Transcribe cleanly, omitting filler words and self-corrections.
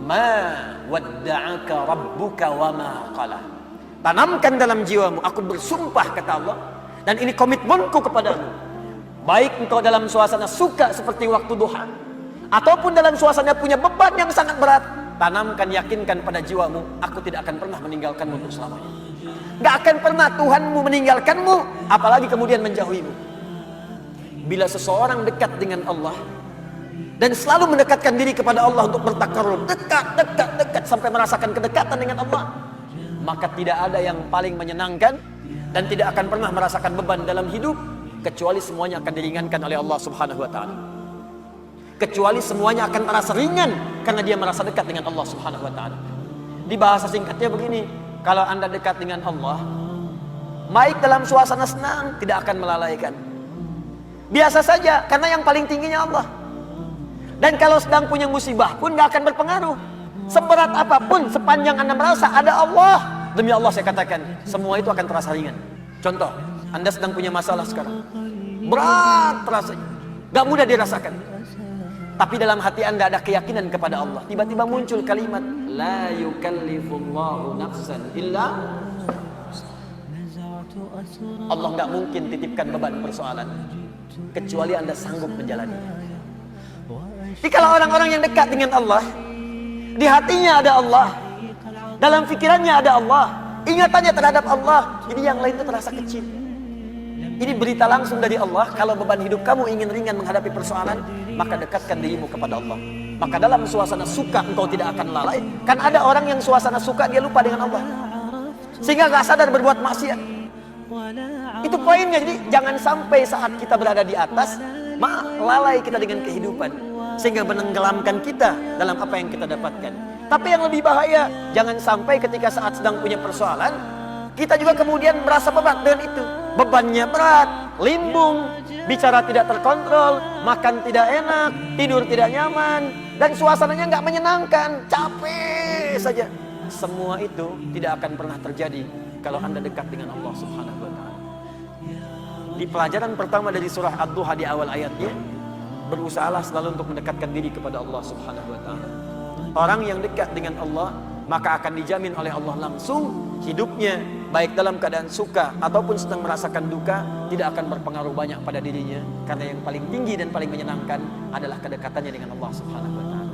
ma wadda'aka rabbuka wa ma qala. Tanamkan dalam jiwamu, aku bersumpah kata Allah, dan ini komitmenku kepadamu. Baik engkau dalam suasana suka seperti waktu duha, ataupun dalam suasana punya beban yang sangat berat, tanamkan, yakinkan pada jiwamu, aku tidak akan pernah meninggalkanmu untuk selamanya. Gak akan pernah Tuhanmu meninggalkanmu, apalagi kemudian menjauhimu. Bila seseorang dekat dengan Allah dan selalu mendekatkan diri kepada Allah untuk bertakarrub, dekat sampai merasakan kedekatan dengan Allah, maka tidak ada yang paling menyenangkan dan tidak akan pernah merasakan beban dalam hidup, kecuali semuanya akan diringankan oleh Allah Subhanahu wa taala. Kecuali semuanya akan terasa ringan karena dia merasa dekat dengan Allah Subhanahu wa taala. Di bahasa singkatnya begini, kalau Anda dekat dengan Allah, baik dalam suasana senang tidak akan melalaikan. Biasa saja karena yang paling tingginya Allah. Dan kalau sedang punya musibah pun gak akan berpengaruh. Seberat apapun, sepanjang Anda merasa ada Allah, demi Allah saya katakan, semua itu akan terasa ringan. Contoh, Anda sedang punya masalah sekarang, berat rasanya, gak mudah dirasakan. Tapi dalam hati Anda ada keyakinan kepada Allah. Tiba-tiba muncul kalimat, la yukallifullahu nafsan illa. Allah gak mungkin titipkan beban persoalan kecuali Anda sanggup menjalani. Jadi kalau orang-orang yang dekat dengan Allah, di hatinya ada Allah, dalam pikirannya ada Allah, ingatannya terhadap Allah, jadi yang lain itu terasa kecil. Ini berita langsung dari Allah. Kalau beban hidup kamu ingin ringan menghadapi persoalan, maka dekatkan dirimu kepada Allah. Maka dalam suasana suka engkau tidak akan lalai. Kan ada orang yang suasana suka dia lupa dengan Allah, sehingga gak sadar berbuat maksiat. Itu poinnya. Jadi jangan sampai saat kita berada di atas, lalai kita dengan kehidupan, sehingga menenggelamkan kita dalam apa yang kita dapatkan. Tapi yang lebih bahaya, jangan sampai ketika saat sedang punya persoalan, kita juga kemudian merasa berat dengan itu. Bebannya berat, limbung, bicara tidak terkontrol, makan tidak enak, tidur tidak nyaman, dan suasananya nggak menyenangkan, capek saja. Semua itu tidak akan pernah terjadi kalau Anda dekat dengan Allah Subhanahu wa taala. Di pelajaran pertama dari surah Ad-Duha di awal ayatnya, berusahalah selalu untuk mendekatkan diri kepada Allah Subhanahu wa taala. Orang yang dekat dengan Allah, maka akan dijamin oleh Allah langsung hidupnya, baik dalam keadaan suka ataupun sedang merasakan duka, tidak akan berpengaruh banyak pada dirinya, karena yang paling tinggi dan paling menyenangkan adalah kedekatannya dengan Allah Subhanahu wa taala.